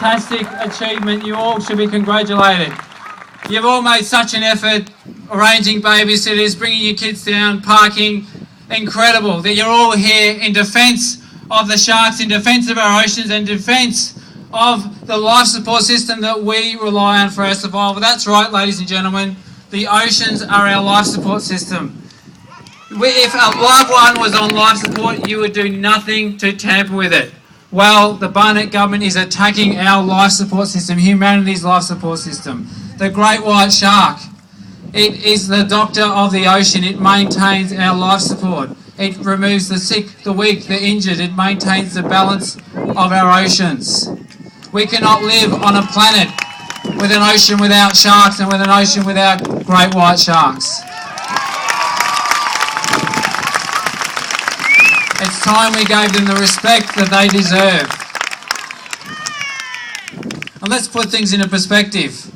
fantastic achievement. You all should be congratulated. You've all made such an effort, arranging babysitters, bringing your kids down, parking. Incredible that you're all here in defence of the sharks, in defence of our oceans, and defence of the life support system that we rely on for our survival. That's right, ladies and gentlemen. The oceans are our life support system. If a loved one was on life support, you would do nothing to tamper with it. Well, the Barnett government is attacking our life support system, humanity's life support system. The great white shark, it is the doctor of the ocean. It maintains our life support. It removes the sick, the weak, the injured. It maintains the balance of our oceans. We cannot live on a planet with an ocean without sharks and with an ocean without great white sharks. It's time we gave them the respect that they deserve. And let's put things into perspective.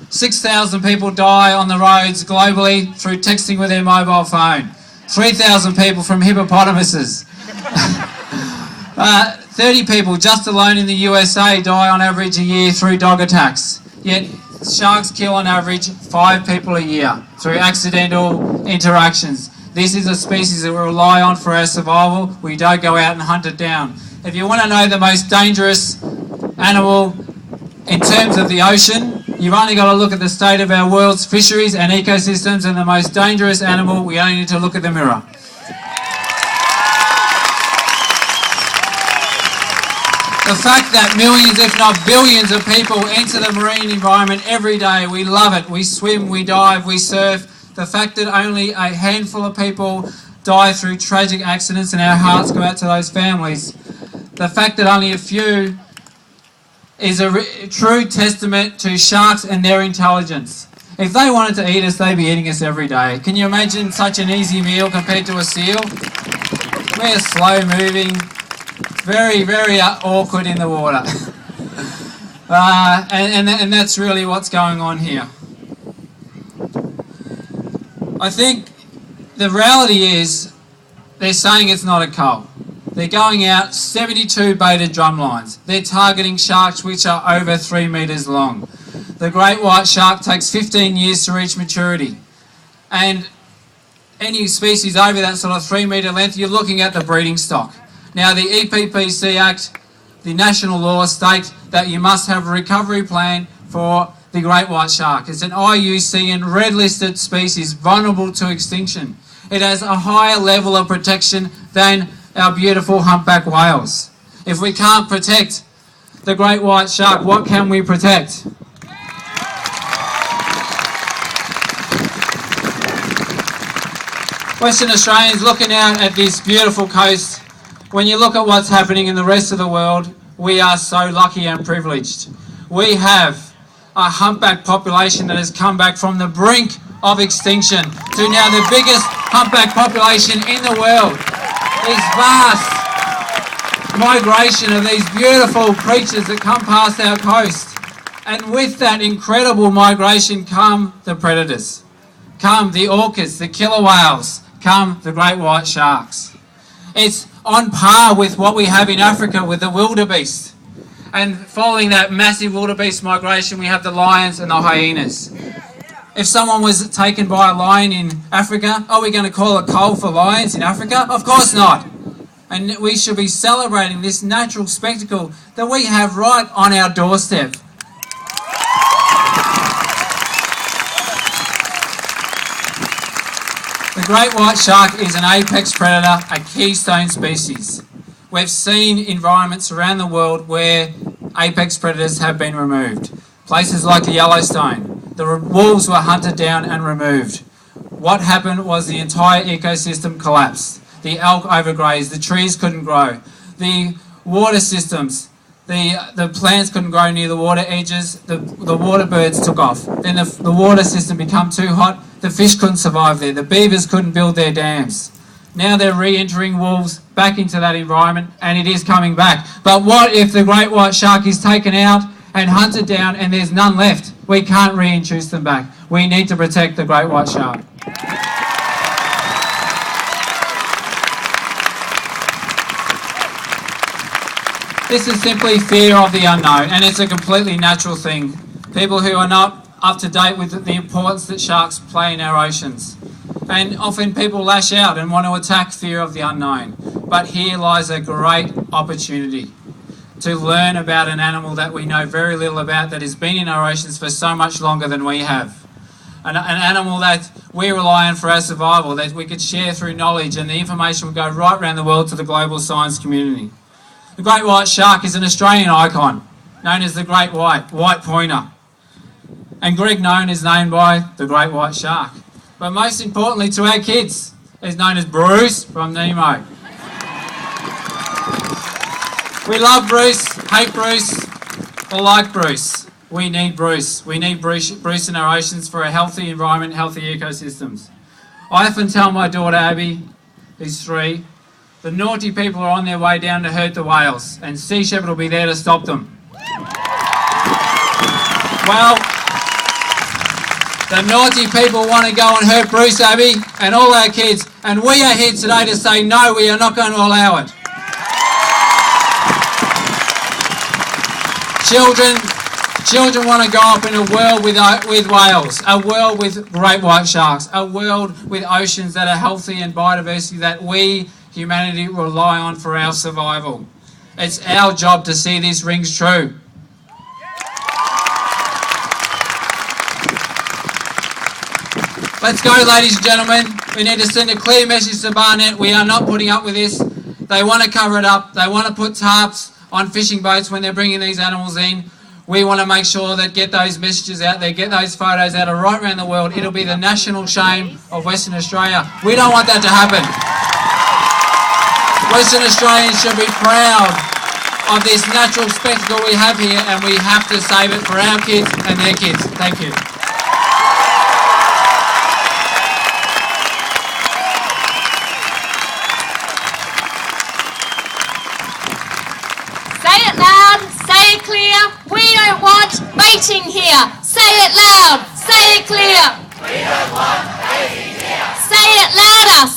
6,000 people die on the roads globally through texting with their mobile phone. 3,000 people from hippopotamuses. 30 people just alone in the USA die on average a year through dog attacks. Yet sharks kill on average 5 people a year through accidental interactions. This is a species that we rely on for our survival. We don't go out and hunt it down. If you want to know the most dangerous animal in terms of the ocean, you've only got to look at the state of our world's fisheries and ecosystems, and the most dangerous animal, we only need to look at the mirror. The fact that millions, if not billions of people enter the marine environment every day, we love it. We swim, we dive, we surf. The fact that only a handful of people die through tragic accidents and our hearts go out to those families. The fact that only a few is a true testament to sharks and their intelligence. If they wanted to eat us, they'd be eating us every day. Can you imagine such an easy meal compared to a seal? We're slow moving, very, very awkward in the water. And that's really what's going on here. I think the reality is they're saying it's not a cull. They're going out 72 baited drum lines. They're targeting sharks which are over 3 metres long. The great white shark takes 15 years to reach maturity. And any species over that sort of 3 metre length, you're looking at the breeding stock. Now the EPPC Act, the national law, state that you must have a recovery plan for the great white shark. It's an IUCN red listed species vulnerable to extinction. It has a higher level of protection than our beautiful humpback whales. If we can't protect the great white shark, what can we protect? Western Australians looking out at this beautiful coast, when you look at what's happening in the rest of the world, we are so lucky and privileged. We have a humpback population that has come back from the brink of extinction to now the biggest humpback population in the world. This vast migration of these beautiful creatures that come past our coast. And with that incredible migration come the predators, come the orcas, the killer whales, come the great white sharks. It's on par with what we have in Africa with the wildebeest. And following that massive wildebeest migration, we have the lions and the hyenas. If someone was taken by a lion in Africa, are we going to call a cull for lions in Africa? Of course not. And we should be celebrating this natural spectacle that we have right on our doorstep. The great white shark is an apex predator, a keystone species. We've seen environments around the world where apex predators have been removed. Places like the Yellowstone, the wolves were hunted down and removed. What happened was the entire ecosystem collapsed. The elk overgrazed, the trees couldn't grow. The water systems, the plants couldn't grow near the water edges, the water birds took off. Then the water system became too hot, the fish couldn't survive there, the beavers couldn't build their dams. Now they're re-entering wolves back into that environment, and it is coming back. But what if the great white shark is taken out and hunted down and there's none left? We can't reintroduce them back. We need to protect the great white shark. This is simply fear of the unknown, and it's a completely natural thing. People who are not up to date with the importance that sharks play in our oceans. And often people lash out and want to attack fear of the unknown. But here lies a great opportunity to learn about an animal that we know very little about, that has been in our oceans for so much longer than we have. An animal that we rely on for our survival, that we could share through knowledge, and the information would go right around the world to the global science community. The great white shark is an Australian icon, known as the great white pointer. And Greg Known is named by the great white shark. But most importantly to our kids, is known as Bruce from Nemo. We love Bruce, hate Bruce, or like Bruce. We need Bruce. We need Bruce in our oceans for a healthy environment, healthy ecosystems. I often tell my daughter Abby, who's 3, the naughty people are on their way down to hurt the whales, and Sea Shepherd will be there to stop them. Well, the naughty people want to go and hurt Bruce, Abby, and all our kids, and we are here today to say no, we are not going to allow it. Children want to grow up in a world with whales, a world with great white sharks, a world with oceans that are healthy and biodiversity that we, humanity, rely on for our survival. It's our job to see this rings true. Let's go, ladies and gentlemen. We need to send a clear message to Barnet. We are not putting up with this. They want to cover it up. They want to put tarps on fishing boats when they're bringing these animals in. We want to make sure that get those messages out there, get those photos out right around the world. It'll be the national shame of Western Australia. We don't want that to happen. Western Australians should be proud of this natural spectacle we have here, and we have to save it for our kids and their kids. Thank you. Say it loud, say it clear. We don't want baiting here. Say it loud, say it clear. We don't want baiting here. Say it louder.